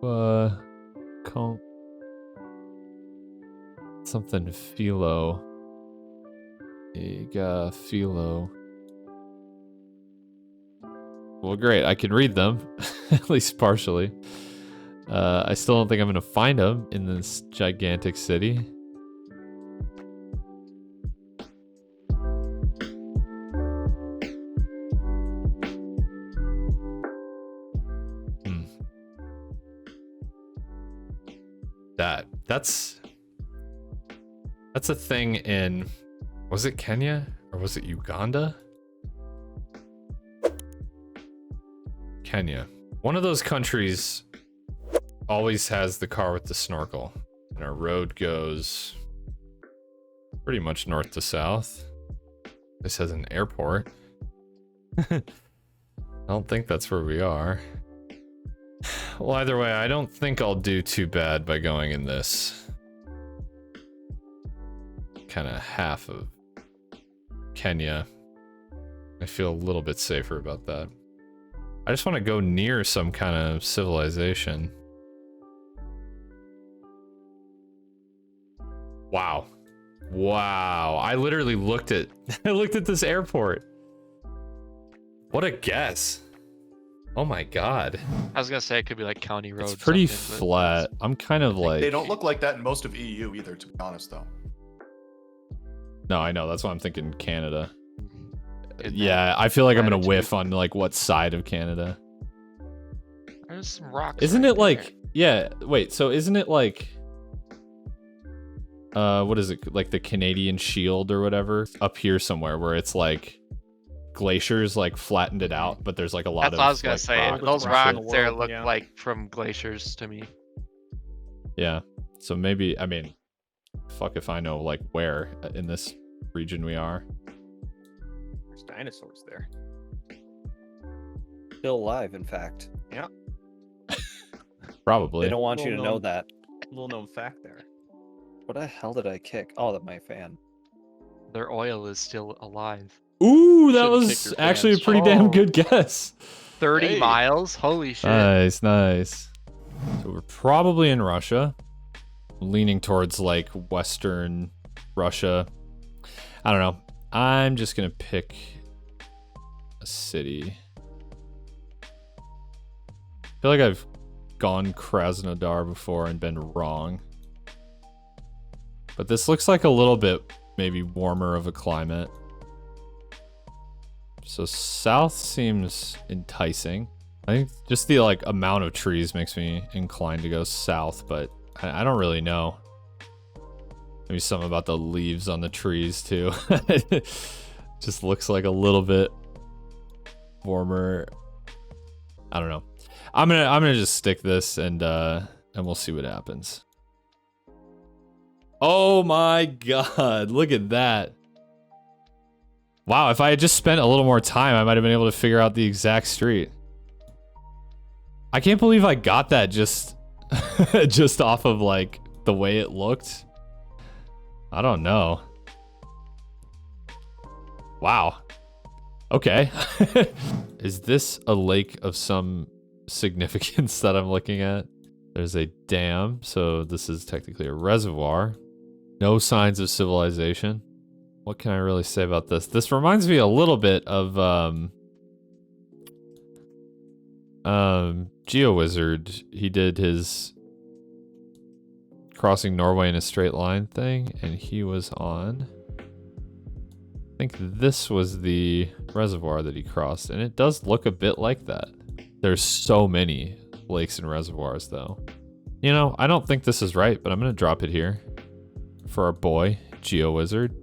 call something philo. Philo. Well, great. I can read them, at least partially. I still don't think I'm gonna find them in this gigantic city. That's a thing in, was it Kenya or was it Uganda? Kenya. One of those countries always has the car with the snorkel, and our road goes pretty much north to south. This has an airport. I don't think that's where we are. Well, either way, I don't think I'll do too bad by going in this kind of half of Kenya. I feel a little bit safer about that. I just want to go near some kind of civilization. Wow. Wow. I literally looked at this airport. What a guess. Oh my god. I was gonna say it could be like county roads. It's pretty flat. I'm kind of like... They don't look like that in most of EU either, to be honest, though. No, I know. That's why I'm thinking Canada. Yeah, I feel like I'm gonna whiff on like what side of Canada. There's some rocks. Isn't it like... Yeah, wait, so isn't it like... what is it? Like the Canadian Shield or whatever? Up here somewhere where it's like... glaciers like flattened it out, but there's like a lot That's of... what I was gonna like, say. Those rocks there look like from glaciers to me. Yeah, so maybe, I mean, fuck if I know like where in this region we are. There's dinosaurs there. Still alive, in fact. Yeah. Probably. They don't want you to know that. Little known fact there. What the hell did I kick? Oh, that my fan. Their oil is still alive. Ooh, that was actually a pretty damn good guess. 30 miles? Holy shit. Nice, nice. So we're probably in Russia. Leaning towards like Western Russia. I don't know. I'm just gonna pick a city. I feel like I've gone Krasnodar before and been wrong. But this looks like a little bit maybe warmer of a climate. So south seems enticing. I think just the like amount of trees makes me inclined to go south, but I don't really know. Maybe something about the leaves on the trees too. Just looks like a little bit warmer. I don't know. I'm gonna just stick this and we'll see what happens. Oh my god, look at that. Wow, if I had just spent a little more time, I might have been able to figure out the exact street. I can't believe I got that just just off of like the way it looked. I don't know. Wow. Okay. Is this a lake of some significance that I'm looking at? There's a dam, so this is technically a reservoir. No signs of civilization. What can I really say about this? This reminds me a little bit of GeoWizard. He did his crossing Norway in a straight line thing, and he was on, I think this was the reservoir that he crossed, and it does look a bit like that. There's so many lakes and reservoirs though. You know, I don't think this is right, but I'm gonna drop it here for our boy GeoWizard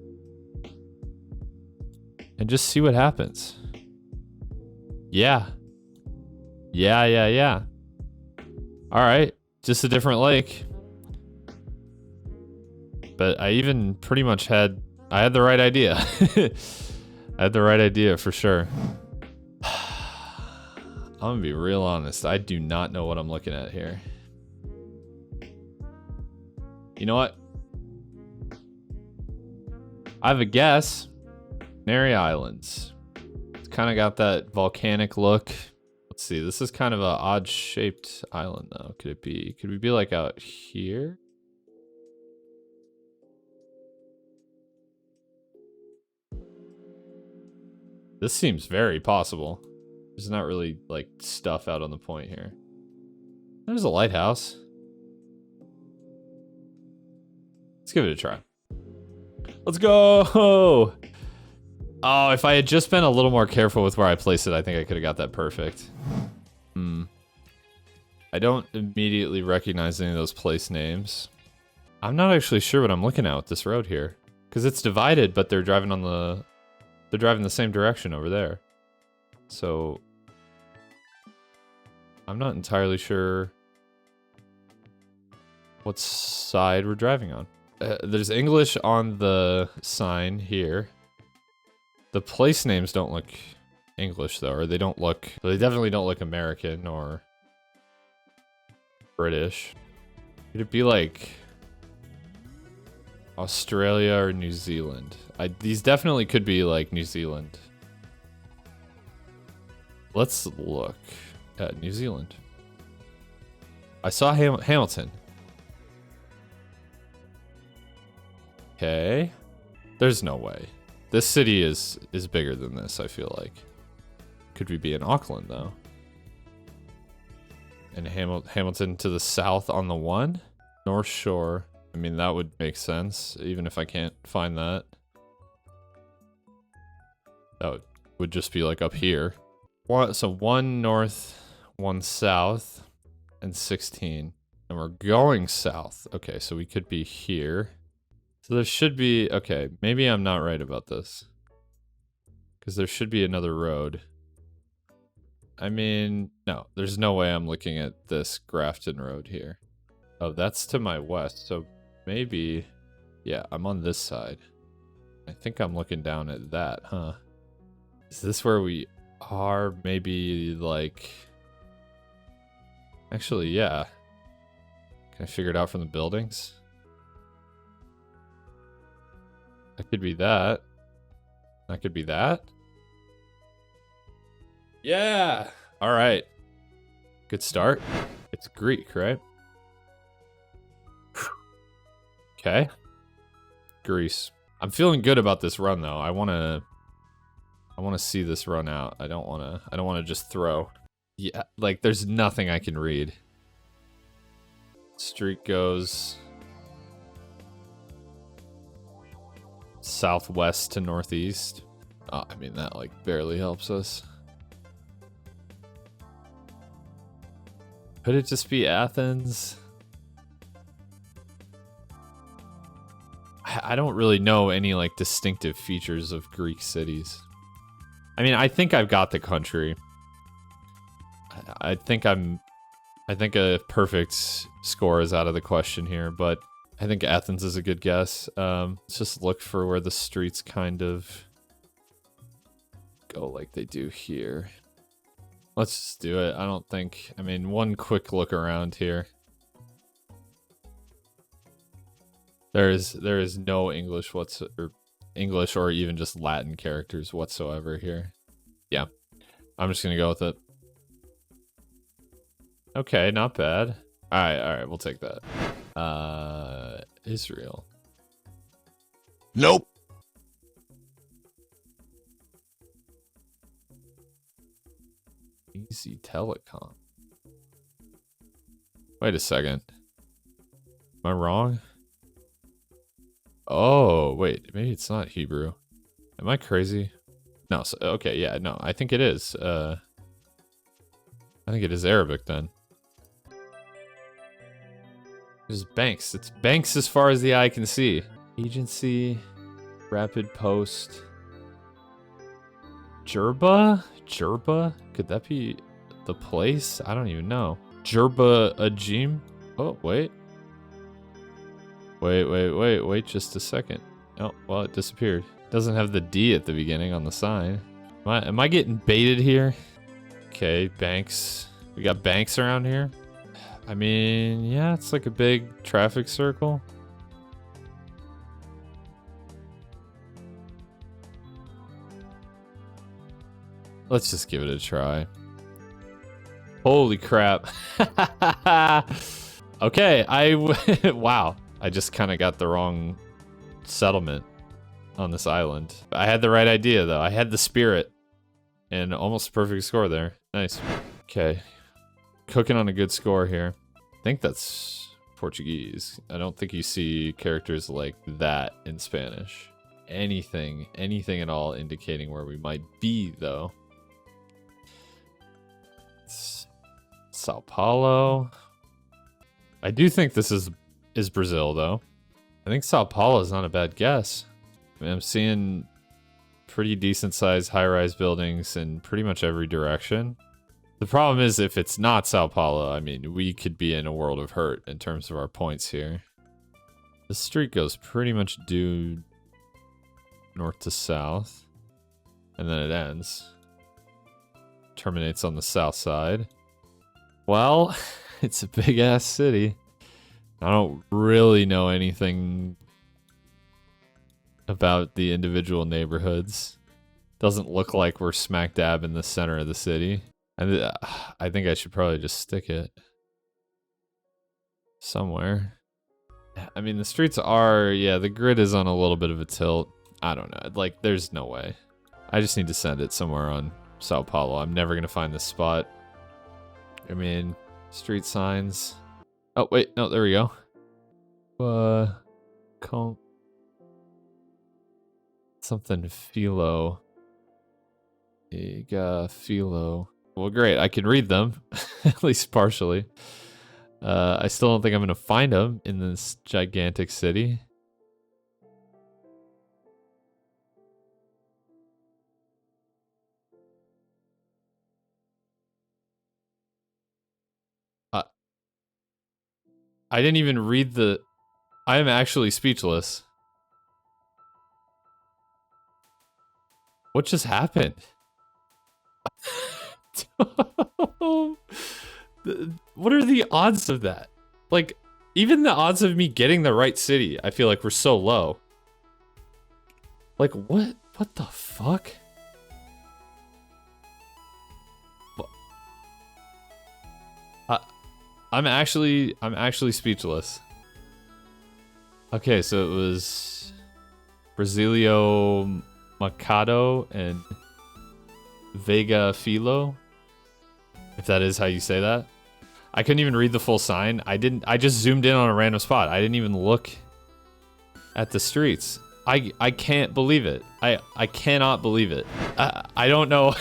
and just see what happens. Yeah. All right, just a different lake. But I even pretty much had the right idea. I had the right idea for sure. I'm gonna be real honest. I do not know what I'm looking at here. You know what? I have a guess. Canary Islands. It's kind of got that volcanic look with Let's see. This is kind of a odd shaped island though. Could it be? Could we be like out here? This seems very possible. There's not really like stuff out on the point here. There's a lighthouse. Let's give it a try. Let's go! Oh, if I had just been a little more careful with where I placed it, I think I could have got that perfect. I don't immediately recognize any of those place names. I'm not actually sure what I'm looking at with this road here. Because it's divided, but they're driving on the... They're driving the same direction over there. So... I'm not entirely sure what side we're driving on. There's English on the sign here. The place names don't look English though, or they don't look... They definitely don't look American or British. Could it be like Australia or New Zealand? These definitely could be like New Zealand. Let's look at New Zealand. I saw Hamilton. Okay. There's no way. This city is bigger than this, I feel like. Could we be in Auckland, though? And Hamilton to the south on the 1? North Shore. I mean, that would make sense, even if I can't find that. That would just be, like, up here. So 1 north, 1 south, and 16. And we're going south. Okay, so we could be here. So there should be... Okay, maybe I'm not right about this. Because there should be another road. I mean, no. There's no way I'm looking at this Grafton Road here. Oh, that's to my west. So maybe... Yeah, I'm on this side. I think I'm looking down at that, huh? Is this where we are? Maybe, like... Actually, yeah. Can I figure it out from the buildings? That could be that. That could be that. Yeah. All right. Good start. It's Greek, right? Okay. Greece. I'm feeling good about this run though. I want to see this run out. I don't want to just throw. Yeah, like there's nothing I can read. Street goes southwest to northeast. Oh, I mean, that like barely helps us. Could it just be Athens? I don't really know any like distinctive features of Greek cities. I mean, I think I've got the country. I think a perfect score is out of the question here, but I think Athens is a good guess. Let's just look for where the streets kind of go like they do here. Let's just do it. I mean, one quick look around here. There is no English or even just Latin characters whatsoever here. Yeah, I'm just gonna go with it. Okay, not bad. All right, we'll take that. Israel. Nope. Easy Telecom. Wait a second. Am I wrong? Oh, wait. Maybe it's not Hebrew. Am I crazy? No. So, okay, yeah, no. I think it is. I think it is Arabic then. There's banks. It's banks as far as the eye can see. Agency. Rapid Post. Jerba? Jerba? Could that be the place? I don't even know. Jerba Ajim? Oh, wait. Wait just a second. Oh, well, it disappeared. Doesn't have the D at the beginning on the sign. Am I getting baited here? Okay, banks. We got banks around here. I mean, yeah, it's like a big traffic circle. Let's just give it a try. Holy crap. Okay, wow. I just kind of got the wrong settlement on this island. I had the right idea, though. I had the spirit. And almost a perfect score there. Nice. Okay. Cooking on a good score here. I think that's Portuguese. I don't think you see characters like that in Spanish. Anything at all indicating where we might be, though. It's Sao Paulo. I do think this is Brazil, though. I think Sao Paulo is not a bad guess. I mean, I'm seeing pretty decent sized high-rise buildings in pretty much every direction. The problem is if it's not Sao Paulo, I mean, we could be in a world of hurt in terms of our points here. The street goes pretty much due north to south, and then it ends. Terminates on the south side. Well, it's a big-ass city. I don't really know anything about the individual neighborhoods. Doesn't look like we're smack dab in the center of the city. And I think I should probably just stick it somewhere. I mean, the streets are, yeah, the grid is on a little bit of a tilt. I don't know. Like, there's no way. I just need to send it somewhere on Sao Paulo. I'm never going to find this spot. I mean, street signs. Oh, wait. No, there we go. Something philo. Philo. Well, great. I can read them, at least partially. I still don't think I'm going to find them in this gigantic city. I didn't even read the... I am actually speechless. What just happened? What are the odds of that? Like, even the odds of me getting the right city, I feel like we're so low. Like, what the fuck? I'm actually speechless. Okay, so it was Brasilio Mercado and Vega Filo, if that is how you say that. I couldn't even read the full sign. I just zoomed in on a random spot. I didn't even look at the streets. I can't believe it. I cannot believe it. I don't know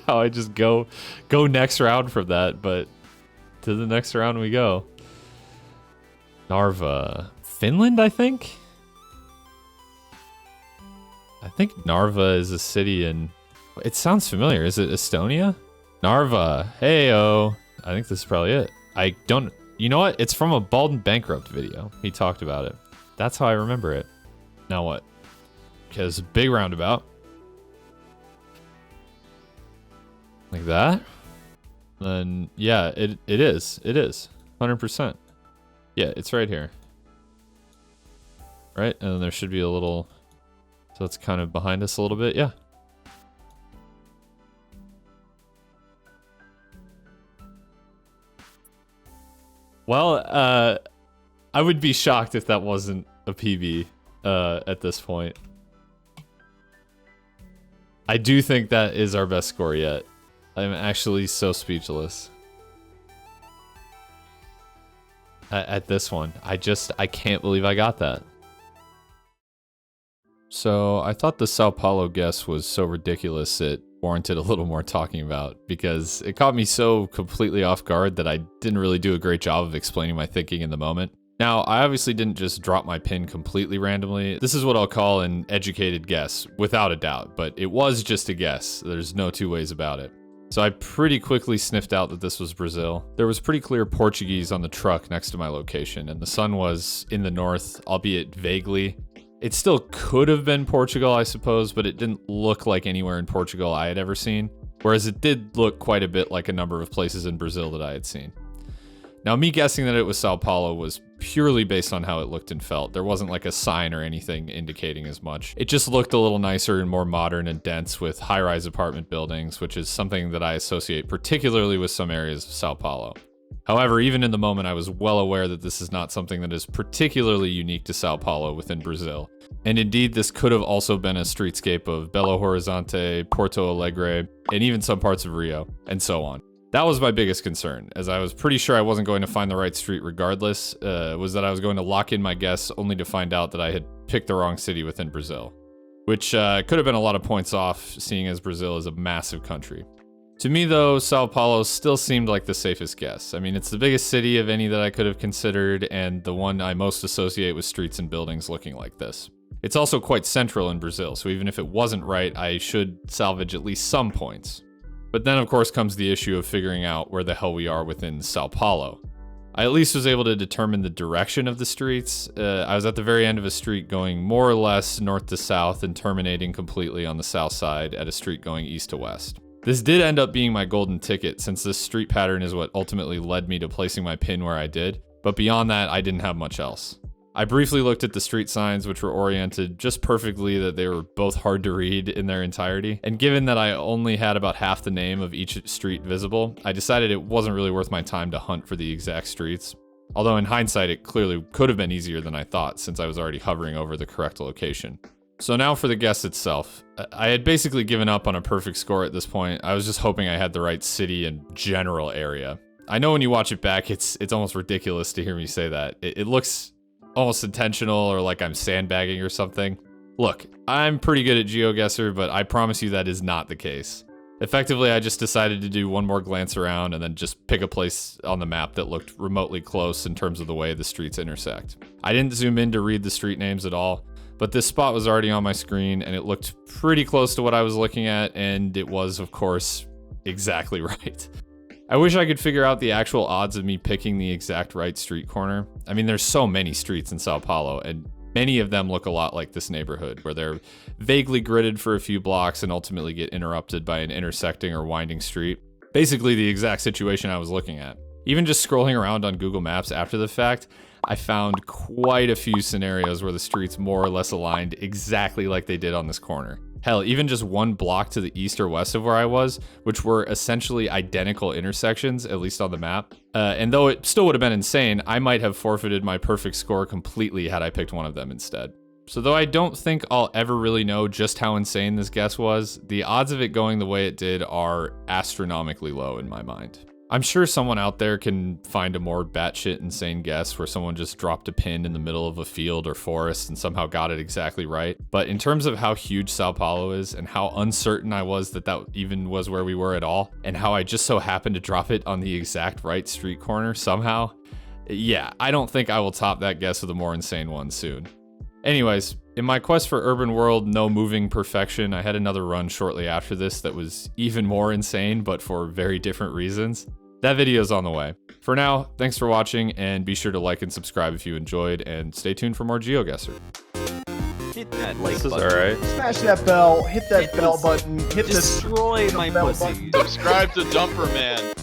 how I just go next round from that, but to the next round we go. Narva, Finland, I think? I think Narva is a city in... It sounds familiar. Is it Estonia? Narva. Hey-o. I think this is probably it. I don't... You know what? It's from a Bald Bankrupt video. He talked about it. That's how I remember it. Now what? Because big roundabout. Like that? Then, yeah, it is. It is. 100%. Yeah, it's right here. Right? And then there should be a little... So it's kind of behind us a little bit. Yeah. Well, I would be shocked if that wasn't a PB at this point. I do think that is our best score yet. I'm actually so speechless at this one. I can't believe I got that. So I thought the Sao Paulo guess was so ridiculous it warranted a little more talking about, because it caught me so completely off guard that I didn't really do a great job of explaining my thinking in the moment. Now, I obviously didn't just drop my pin completely randomly. This is what I'll call an educated guess, without a doubt, but it was just a guess. There's no two ways about it. So I pretty quickly sniffed out that this was Brazil. There was pretty clear Portuguese on the truck next to my location, and the sun was in the north, albeit vaguely. It still could have been Portugal, I suppose, but it didn't look like anywhere in Portugal I had ever seen, whereas it did look quite a bit like a number of places in Brazil that I had seen. Now, me guessing that it was Sao Paulo was purely based on how it looked and felt. There wasn't like a sign or anything indicating as much. It just looked a little nicer and more modern and dense with high-rise apartment buildings, which is something that I associate particularly with some areas of Sao Paulo. However, even in the moment, I was well aware that this is not something that is particularly unique to Sao Paulo within Brazil. And indeed, this could have also been a streetscape of Belo Horizonte, Porto Alegre, and even some parts of Rio, and so on. That was my biggest concern, as I was pretty sure I wasn't going to find the right street regardless, was that I was going to lock in my guess only to find out that I had picked the wrong city within Brazil. Which could have been a lot of points off, seeing as Brazil is a massive country. To me though, Sao Paulo still seemed like the safest guess. I mean, it's the biggest city of any that I could have considered, and the one I most associate with streets and buildings looking like this. It's also quite central in Brazil, so even if it wasn't right, I should salvage at least some points. But then of course comes the issue of figuring out where the hell we are within Sao Paulo. I at least was able to determine the direction of the streets. I was at the very end of a street going more or less north to south and terminating completely on the south side at a street going east to west. This did end up being my golden ticket, since this street pattern is what ultimately led me to placing my pin where I did, but beyond that I didn't have much else. I briefly looked at the street signs, which were oriented just perfectly that they were both hard to read in their entirety, and given that I only had about half the name of each street visible, I decided it wasn't really worth my time to hunt for the exact streets. Although in hindsight it clearly could have been easier than I thought, since I was already hovering over the correct location. So now for the guess itself. I had basically given up on a perfect score at this point. I was just hoping I had the right city and general area. I know when you watch it back, it's almost ridiculous to hear me say that. It looks almost intentional or like I'm sandbagging or something. Look, I'm pretty good at GeoGuessr, but I promise you that is not the case. Effectively, I just decided to do one more glance around and then just pick a place on the map that looked remotely close in terms of the way the streets intersect. I didn't zoom in to read the street names at all, but this spot was already on my screen and it looked pretty close to what I was looking at, and it was, of course, exactly right. I wish I could figure out the actual odds of me picking the exact right street corner. I mean, there's so many streets in Sao Paulo, and many of them look a lot like this neighborhood, where they're vaguely gridded for a few blocks and ultimately get interrupted by an intersecting or winding street. Basically the exact situation I was looking at. Even just scrolling around on Google Maps after the fact, I found quite a few scenarios where the streets more or less aligned exactly like they did on this corner. Hell, even just one block to the east or west of where I was, which were essentially identical intersections, at least on the map. And though it still would have been insane, I might have forfeited my perfect score completely had I picked one of them instead. So though I don't think I'll ever really know just how insane this guess was, the odds of it going the way it did are astronomically low in my mind. I'm sure someone out there can find a more batshit insane guess where someone just dropped a pin in the middle of a field or forest and somehow got it exactly right. But in terms of how huge Sao Paulo is and how uncertain I was that that even was where we were at all, and how I just so happened to drop it on the exact right street corner somehow, yeah, I don't think I will top that guess with a more insane one soon. Anyways, in my quest for urban world no moving perfection, I had another run shortly after this that was even more insane, but for very different reasons. That video's on the way. For now, thanks for watching, and be sure to like and subscribe if you enjoyed, and stay tuned for more Geoguessr. Hit that like This is button. alright. Smash that bell, hit that bell button, hit this Destroy my bell pussy. button. Subscribe to Dumper Man.